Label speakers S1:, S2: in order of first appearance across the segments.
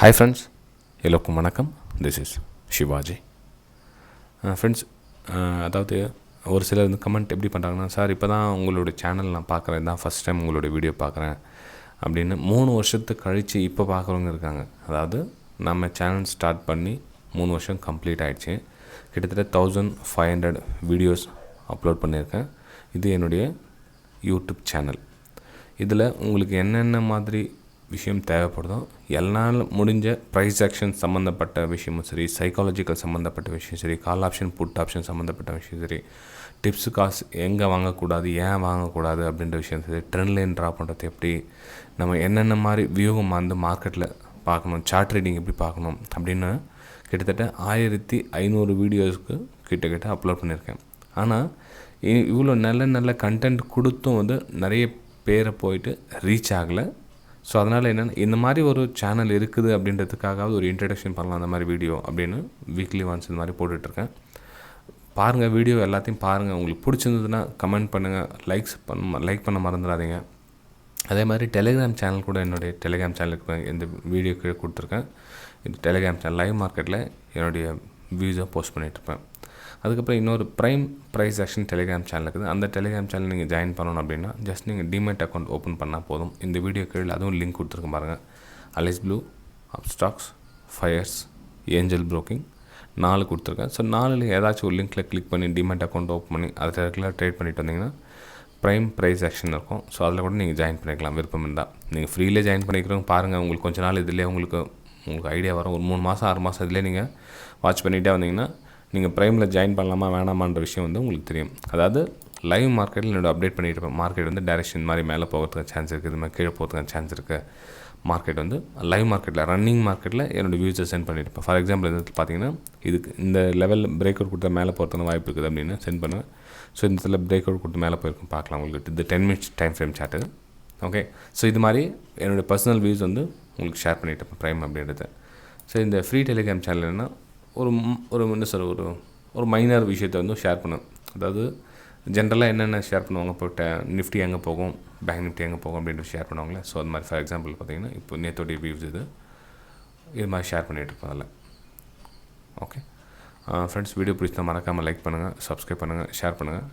S1: Hi friends, எல்லோருக்கும் வணக்கம். This is Sivaji. Friends, அதாவது ஒரு சிலர் வந்து கமெண்ட் எப்படி பண்ணுறாங்கன்னா, சார் இப்போ தான் உங்களோட சேனல் நான் பார்க்குறேன், தான் ஃபஸ்ட் டைம் உங்களோட வீடியோ பார்க்குறேன் அப்படின்னு 3 வருஷத்துக்கு கழித்து இப்போ பார்க்குறவங்க இருக்காங்க. அதாவது நம்ம சேனல் ஸ்டார்ட் பண்ணி 3 வருஷம் கம்ப்ளீட் ஆகிடுச்சு. கிட்டத்தட்ட 1500 வீடியோஸ் அப்லோட் பண்ணியிருக்கேன். இது என்னுடைய யூடியூப் சேனல். இதில் உங்களுக்கு என்னென்ன மாதிரி விஷயம் தேவைப்படுதோ எல்லாம் முடிஞ்ச ப்ரைஸ் ஆக்ஷன் சம்மந்தப்பட்ட விஷயமும் சரி, சைக்காலஜிக்கல் சம்மந்தப்பட்ட விஷயம் சரி, கால் ஆப்ஷன் புட் ஆப்ஷன் சம்மந்தப்பட்ட விஷயம் சரி, டிப்ஸு காசு எங்கே வாங்கக்கூடாது, ஏன் வாங்கக்கூடாது அப்படின்ற விஷயம் சரி, ட்ரெண்ட் லைன் ட்ரா பண்ணுறது எப்படி, நம்ம என்னென்ன மாதிரி வியூகம் வந்து மார்க்கெட்டில் பார்க்கணும், சார்ட் ரீடிங் எப்படி பார்க்கணும் அப்படின்னு கிட்டத்தட்ட 1500 வீடியோஸ்க்கு கிட்ட அப்லோட் பண்ணியிருக்கேன். ஆனால் இவ்வளோ நல்ல கண்டென்ட் கொடுத்தும் வந்து நிறைய பேரை போயிட்டு ரீச் ஆகலை. ஸோ அதனால் என்னென்னா, இந்த மாதிரி ஒரு சேனல் இருக்குது அப்படின்றதுக்காகவது ஒரு இன்ட்ரடக்ஷன் பண்ணலாம் அந்த மாதிரி வீடியோ அப்படின்னு வீக்லி ஒன்ஸ் இந்த மாதிரி போட்டுட்ருக்கேன். பாருங்கள், வீடியோ எல்லாத்தையும் பாருங்கள். உங்களுக்கு பிடிச்சிருந்ததுன்னா கமெண்ட் பண்ணுங்கள், லைக் பண்ண மறந்துடாதீங்க. அதே மாதிரி டெலிகிராம் சேனல் கூட, என்னுடைய டெலிகிராம் சேனலுக்கு இந்த வீடியோ கீழே கொடுத்துருக்கேன். இந்த டெலிகிராம் சேனல் லைவ் மார்க்கெட்டில் என்னுடைய வியூஸை போஸ்ட் பண்ணிகிட்ருப்பேன். அதுக்கப்புறம் இன்னொரு ப்ரைஸ்-ஆக்ஷன் டெலிகிராம் சேனல் இருக்குது. அந்த டெலிகிராம் சேனல் நீங்கள் ஜாயின் பண்ணணும் அப்படின்னா ஜஸ்ட் நீங்கள் டிமேட் அக்கௌண்ட் ஓப்பன் பண்ணால் போதும். இந்த வீடியோ கீழே அதுவும் லிங்க் கொடுத்துருக்கேன் பாருங்கள். Alice Blue, Upstox, Fyers, Angel Broking 4 கொடுத்துருக்கேன். ஸோ 4ல் ஏதாச்சும் ஒரு லிங்க்கில் கிளிக் பண்ணி டிமேட் அக்கௌண்ட் ஓப்பன் பண்ணி அதை ரெகுலராக ட்ரேட் பண்ணிட்டு வந்தீங்கன்னா ப்ரைஸ்-ஆக்ஷன் இருக்கும். ஸோ அதில் கூட நீங்கள் ஜாயின் பண்ணிக்கலாம் விருப்பம் இருந்தால். நீங்கள் ஃப்ரீலே ஜாயின் பண்ணிக்கிறவங்க பாருங்கள். உங்களுக்கு கொஞ்ச நாள் இதிலே உங்களுக்கு ஐடியா வரும். ஒரு 3 மாதம் 6 மாதம் இதிலே நீங்கள் வாட்ச் பண்ணிகிட்டே வந்தீங்கன்னா நீங்கள் ப்ரைமில் ஜாயின் பண்ணலாமா வேணாமான்ற விஷயம் வந்து உங்களுக்கு தெரியும். அதாவது லைவ் மார்க்கெட்டில் என்னோட அப்டேட் பண்ணிகிட்டு இருப்பேன். மார்க்கெட் வந்து டைரெக்ஷன் மாதிரி மேலே போகிறதுக்கு சான்ஸ் இருக்குது, இது மாதிரி கீழே போகிறதுக்கு சான்ஸ் இருக்குது. மார்க்கெட் வந்து லைவ் மார்க்கெட்டில், ரன்னிங் மார்க்கெட்டில் என்னோடய வியூஸை சென்ட் பண்ணியிருப்பேன். ஃபார் எக்ஸாம்பிள் இதில் பார்த்தீங்கன்னா, இதுக்கு இந்த லெவல் பிரேக் அவுட் கொடுத்தா மேலே போகிறதுக்கு வாய்ப்பு இருக்குது அப்படின்னு சென்ட் பண்ணுவேன். ஸோ இந்த இதில் பிரேக் அவுட் கொடுத்து மேலே போயிருக்கும் பார்க்கலாம். உங்களுக்கு இது 10 minutes time frame chart. Okay, so இது மாதிரி என்னோடய பர்சனல் வியூஸ் வந்து உங்களுக்கு ஷேர் பண்ணிட்டு இருப்பேன் ப்ரைம் அப்படின்றது. ஸோ இந்த ஃப்ரீ டெலிகிராம் சேனல் என்னென்னா என்ன சார் ஒரு மைனர் விஷயத்தை வந்து ஷேர் பண்ணும். அதாவது ஜென்ரலாக என்னென்ன ஷேர் பண்ணுவாங்க, இப்போ நிஃப்டி எங்கே போகும், பேங்க் நிஃப்டி எங்கே போகும் அப்படின்ட்டு ஷேர் பண்ணுவாங்களே. ஸோ அது மாதிரி ஃபார் எக்ஸாம்பிள் பார்த்தீங்கன்னா, இப்போ நேத்தோடைய வியூஸ் இது மாதிரி ஷேர் பண்ணிகிட்டு இருப்போம் அதில். ஓகே ஃப்ரெண்ட்ஸ், வீடியோ பிடிச்சா மறக்காமல் லைக் பண்ணுங்கள், சப்ஸ்கிரைப் பண்ணுங்கள், ஷேர் பண்ணுங்கள்.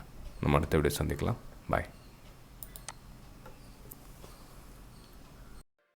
S1: நம்ம அடுத்த வீடியோ சந்திக்கலாம். பாய்.